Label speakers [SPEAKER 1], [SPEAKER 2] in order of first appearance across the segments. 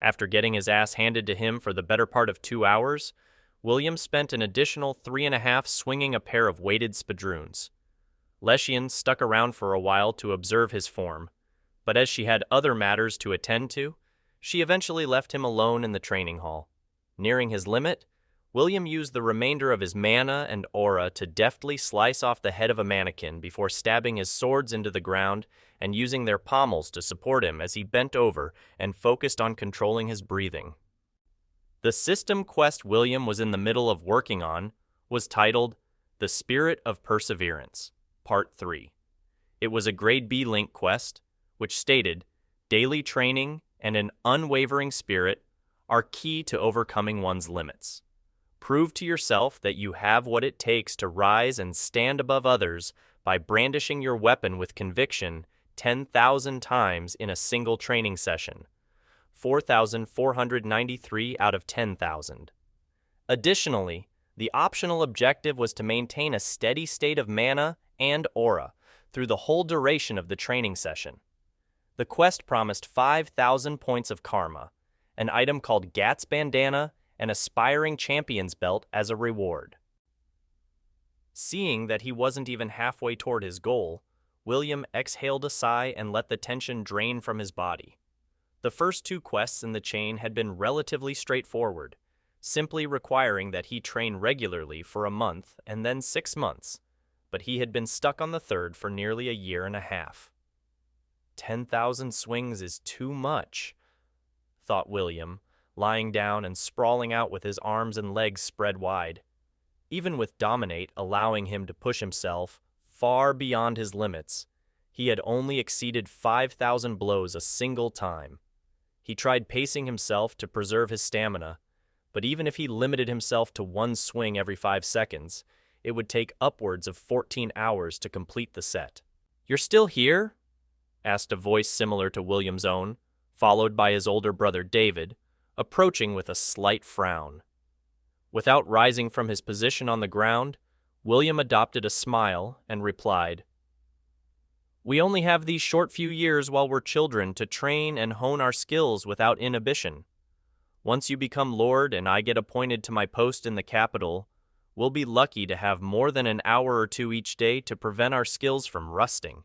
[SPEAKER 1] After getting his ass handed to him for the better part of 2 hours, William spent an additional 3.5 swinging a pair of weighted spadroons. Leschian stuck around for a while to observe his form, but as she had other matters to attend to, she eventually left him alone in the training hall. Nearing his limit, William used the remainder of his mana and aura to deftly slice off the head of a mannequin before stabbing his swords into the ground and using their pommels to support him as he bent over and focused on controlling his breathing. The system quest William was in the middle of working on was titled The Spirit of Perseverance, Part 3. It was a Grade B link quest, which stated, daily training and an unwavering spirit are key to overcoming one's limits. Prove to yourself that you have what it takes to rise and stand above others by brandishing your weapon with conviction 10,000 times in a single training session, 4,493 out of 10,000. Additionally, the optional objective was to maintain a steady state of mana and aura through the whole duration of the training session. The quest promised 5,000 points of karma, an item called Gat's Bandana, and Aspiring Champion's Belt as a reward. Seeing that he wasn't even halfway toward his goal, William exhaled a sigh and let the tension drain from his body. The first 2 quests in the chain had been relatively straightforward, simply requiring that he train regularly for a month and then 6 months, but he had been stuck on the third for nearly a year and a half. 10,000 swings is too much, thought William, lying down and sprawling out with his arms and legs spread wide. Even with Dominate allowing him to push himself far beyond his limits, he had only exceeded 5,000 blows a single time. He tried pacing himself to preserve his stamina, but even if he limited himself to 1 swing every 5 seconds, it would take upwards of 14 hours to complete the set. "You're still here?" asked a voice similar to William's own, followed by his older brother David, approaching with a slight frown. Without rising from his position on the ground, William adopted a smile and replied, "We only have these short few years while we're children to train and hone our skills without inhibition. Once you become Lord and I get appointed to my post in the capital, we'll be lucky to have more than an hour or 2 each day to prevent our skills from rusting."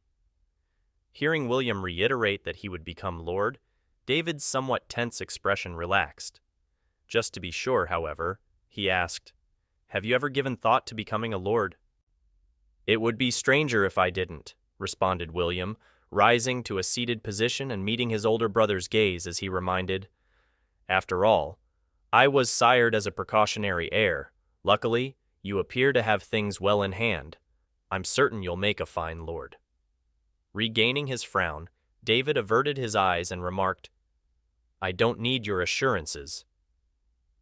[SPEAKER 1] Hearing William reiterate that he would become Lord, David's somewhat tense expression relaxed. Just to be sure, however, he asked, "Have you ever given thought to becoming a lord?" "It would be stranger if I didn't," responded William, rising to a seated position and meeting his older brother's gaze as he reminded, "After all, I was sired as a precautionary heir. Luckily, you appear to have things well in hand. I'm certain you'll make a fine lord." Regaining his frown, David averted his eyes and remarked, "I don't need your assurances."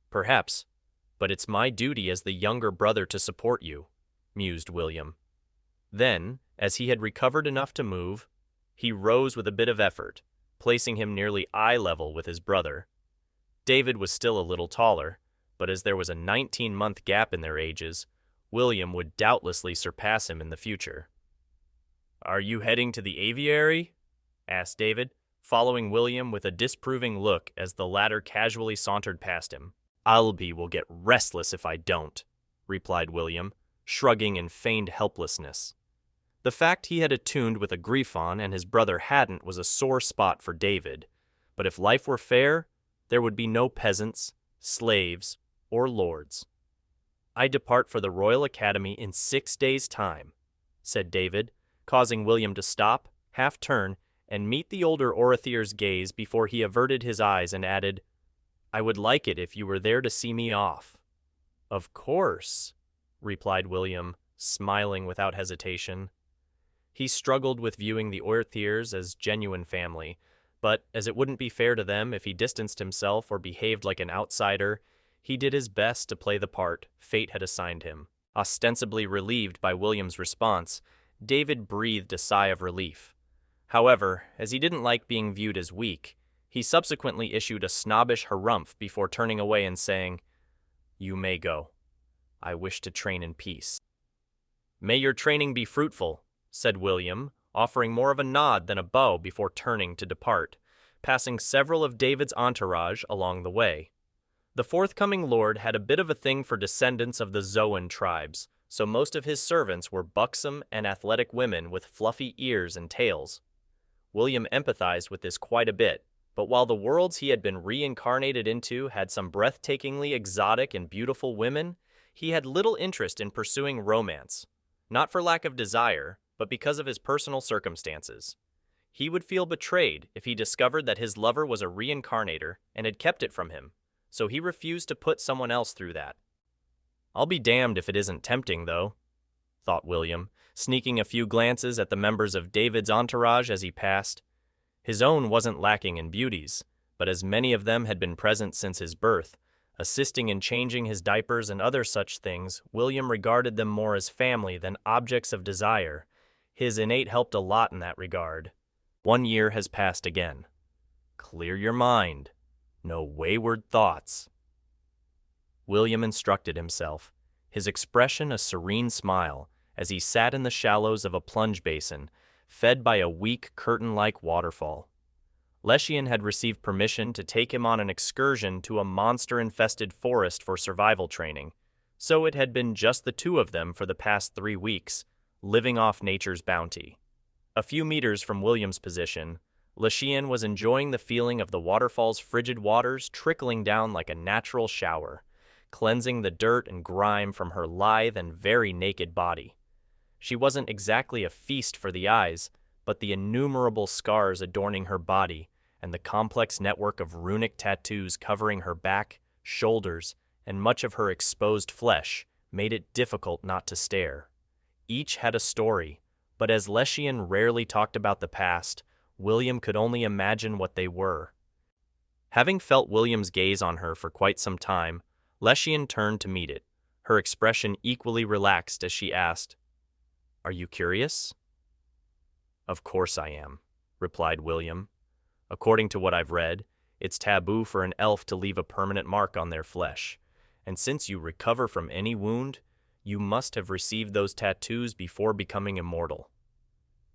[SPEAKER 1] "Perhaps, but it's my duty as the younger brother to support you," mused William. Then, as he had recovered enough to move, he rose with a bit of effort, placing him nearly eye level with his brother. David was still a little taller, but as there was a 19-month gap in their ages, William would doubtlessly surpass him in the future. "Are you heading to the aviary?" asked David, following William with a disapproving look as the latter casually sauntered past him. "Albie will get restless if I don't," replied William, shrugging in feigned helplessness. The fact he had attuned with a Griffon and his brother hadn't was a sore spot for David, but if life were fair, there would be no peasants, slaves, or lords. "I depart for the Royal Academy in 6 days' time," said David, causing William to stop, half-turn, and meet the older Orathir's gaze before he averted his eyes and added, "I would like it if you were there to see me off." "Of course," replied William, smiling without hesitation. He struggled with viewing the Oerthirs as genuine family, but as it wouldn't be fair to them if he distanced himself or behaved like an outsider, he did his best to play the part fate had assigned him. Ostensibly relieved by William's response, David breathed a sigh of relief. However, as he didn't like being viewed as weak, he subsequently issued a snobbish harumph before turning away and saying, "You may go. I wish to train in peace." "May your training be fruitful," said William, offering more of a nod than a bow before turning to depart, passing several of David's entourage along the way. The forthcoming lord had a bit of a thing for descendants of the Zoan tribes, so most of his servants were buxom and athletic women with fluffy ears and tails. William empathized with this quite a bit, but while the worlds he had been reincarnated into had some breathtakingly exotic and beautiful women, he had little interest in pursuing romance, not for lack of desire, but because of his personal circumstances. He would feel betrayed if he discovered that his lover was a reincarnator and had kept it from him, so he refused to put someone else through that. "I'll be damned if it isn't tempting, though," thought William, sneaking a few glances at the members of David's entourage as he passed. His own wasn't lacking in beauties, but as many of them had been present since his birth, assisting in changing his diapers and other such things, William regarded them more as family than objects of desire. His innate helped a lot in that regard. 1 year has passed again. Clear your mind. No wayward thoughts. William instructed himself, his expression a serene smile, as he sat in the shallows of a plunge basin, fed by a weak, curtain-like waterfall. Leschian had received permission to take him on an excursion to a monster-infested forest for survival training, so it had been just the two of them for the past 3 weeks, living off nature's bounty. A few meters from William's position, Leschian was enjoying the feeling of the waterfall's frigid waters trickling down like a natural shower, cleansing the dirt and grime from her lithe and very naked body. She wasn't exactly a feast for the eyes, but the innumerable scars adorning her body and the complex network of runic tattoos covering her back, shoulders, and much of her exposed flesh made it difficult not to stare. Each had a story, but as Leschian rarely talked about the past, William could only imagine what they were. Having felt William's gaze on her for quite some time, Leschian turned to meet it, her expression equally relaxed as she asked, "Are you curious?" "Of course I am," replied William. "According to what I've read, it's taboo for an elf to leave a permanent mark on their flesh, and since you recover from any wound, you must have received those tattoos before becoming immortal."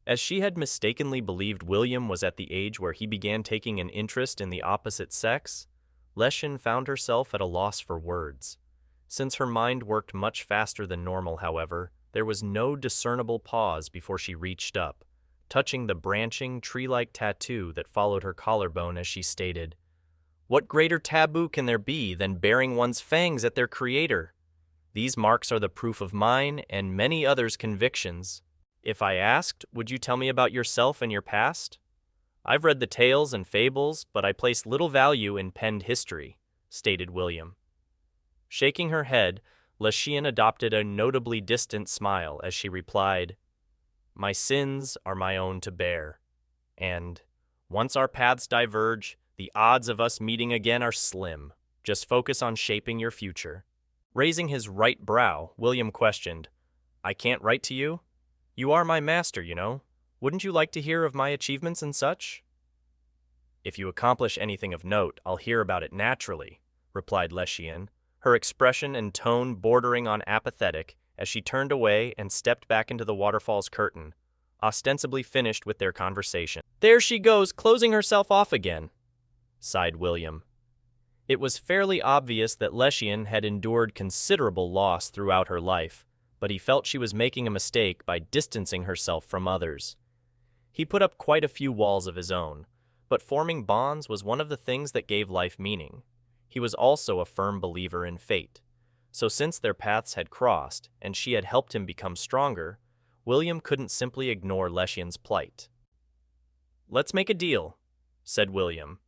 [SPEAKER 1] As she had mistakenly believed William was at the age where he began taking an interest in the opposite sex, Leschian found herself at a loss for words. Since her mind worked much faster than normal, however, there was no discernible pause before she reached up, touching the branching, tree-like tattoo that followed her collarbone as she stated, "What greater taboo can there be than baring one's fangs at their creator? These marks are the proof of mine and many others' convictions. If I asked, would you tell me about yourself and your past? I've read the tales and fables, but I place little value in penned history," stated William. Shaking her head, Leschian adopted a notably distant smile as she replied, "My sins are my own to bear, and, once our paths diverge, the odds of us meeting again are slim. Just focus on shaping your future." Raising his right brow, William questioned, "I can't write to you? You are my master, you know. Wouldn't you like to hear of my achievements and such?" "If you accomplish anything of note, I'll hear about it naturally," replied Leschian, her expression and tone bordering on apathetic as she turned away and stepped back into the waterfall's curtain, ostensibly finished with their conversation. "There she goes, closing herself off again," sighed William. It was fairly obvious that Leschian had endured considerable loss throughout her life, but he felt she was making a mistake by distancing herself from others. He put up quite a few walls of his own, but forming bonds was one of the things that gave life meaning. He was also a firm believer in fate. So since their paths had crossed, and she had helped him become stronger, William couldn't simply ignore Leschian's plight. "Let's make a deal," said William.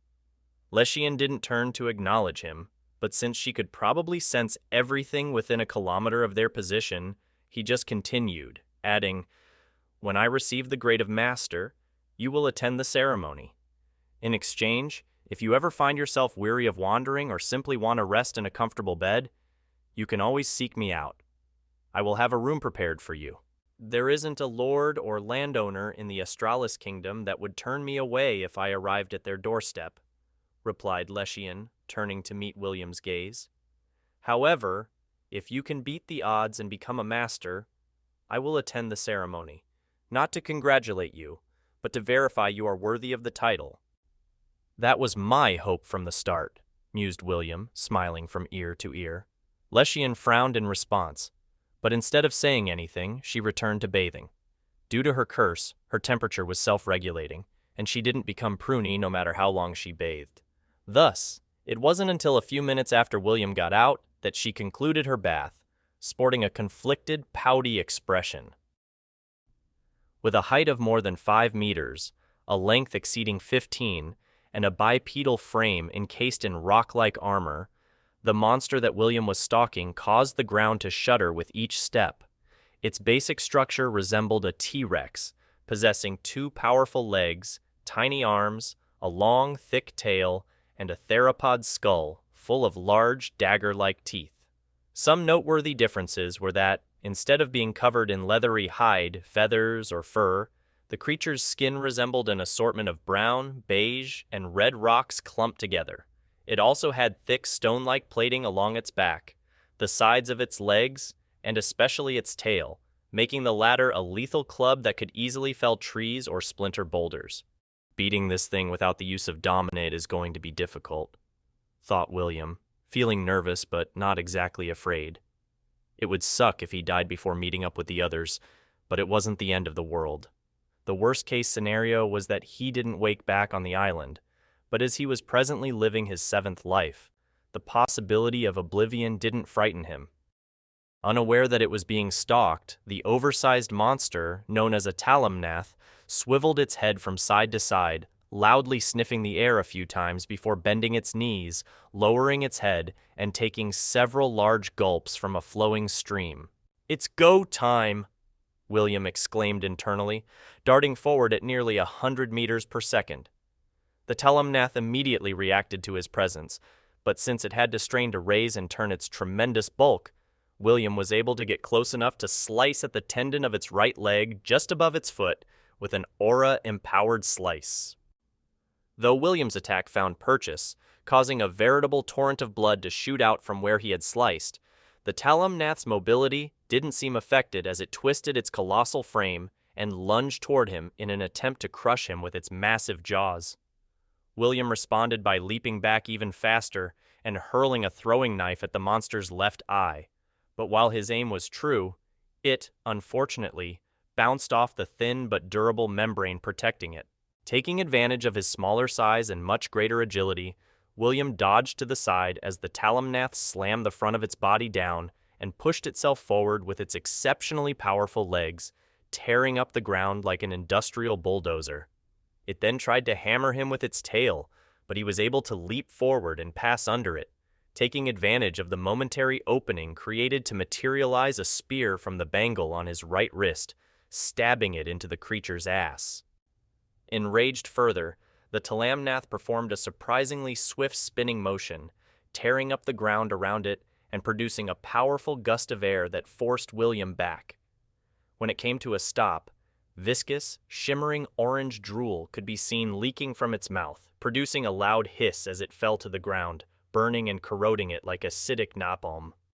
[SPEAKER 1] Leschian didn't turn to acknowledge him, but since she could probably sense everything within a kilometer of their position, he just continued, adding, "When I receive the grade of master, you will attend the ceremony. In exchange, if you ever find yourself weary of wandering or simply want to rest in a comfortable bed, you can always seek me out. I will have a room prepared for you. There isn't a lord or landowner in the Astralis kingdom that would turn me away if I arrived at their doorstep," replied Leschian, turning to meet William's gaze. "However, if you can beat the odds and become a master, I will attend the ceremony, not to congratulate you, but to verify you are worthy of the title." That was my hope from the start, mused William, smiling from ear to ear. Leschian frowned in response, but instead of saying anything, she returned to bathing. Due to her curse, her temperature was self-regulating, and she didn't become pruny no matter how long she bathed. Thus, it wasn't until a few minutes after William got out that she concluded her bath, sporting a conflicted, pouty expression. With a height of more than 5 meters, a length exceeding 15, and a bipedal frame encased in rock-like armor, the monster that William was stalking caused the ground to shudder with each step. Its basic structure resembled a T-Rex, possessing 2 powerful legs, tiny arms, a long, thick tail, and a theropod skull full of large, dagger-like teeth. Some noteworthy differences were that, instead of being covered in leathery hide, feathers, or fur, the creature's skin resembled an assortment of brown, beige, and red rocks clumped together. It also had thick stone-like plating along its back, the sides of its legs, and especially its tail, making the latter a lethal club that could easily fell trees or splinter boulders. Beating this thing without the use of Dominate is going to be difficult, thought William, feeling nervous but not exactly afraid. It would suck if he died before meeting up with the others, but it wasn't the end of the world. The worst-case scenario was that he didn't wake back on the island, but as he was presently living his 7th life, the possibility of oblivion didn't frighten him. Unaware that it was being stalked, the oversized monster, known as a Talamnath, swiveled its head from side to side, loudly sniffing the air a few times before bending its knees, lowering its head, and taking several large gulps from a flowing stream. "It's go time!" William exclaimed internally, darting forward at nearly 100 meters per second. The Talamnath immediately reacted to his presence, but since it had to strain to raise and turn its tremendous bulk, William was able to get close enough to slice at the tendon of its right leg just above its foot with an aura-empowered slice. Though William's attack found purchase, causing a veritable torrent of blood to shoot out from where he had sliced, the Talamnath's mobility didn't seem affected as it twisted its colossal frame and lunged toward him in an attempt to crush him with its massive jaws. William responded by leaping back even faster and hurling a throwing knife at the monster's left eye, but while his aim was true, it, unfortunately, bounced off the thin but durable membrane protecting it. Taking advantage of his smaller size and much greater agility, William dodged to the side as the Talamnath slammed the front of its body down and pushed itself forward with its exceptionally powerful legs, tearing up the ground like an industrial bulldozer. It then tried to hammer him with its tail, but he was able to leap forward and pass under it, taking advantage of the momentary opening created to materialize a spear from the bangle on his right wrist, stabbing it into the creature's ass. Enraged further, the Talamnath performed a surprisingly swift spinning motion, tearing up the ground around it and producing a powerful gust of air that forced William back. When it came to a stop, viscous, shimmering orange drool could be seen leaking from its mouth, producing a loud hiss as it fell to the ground, burning and corroding it like acidic napalm.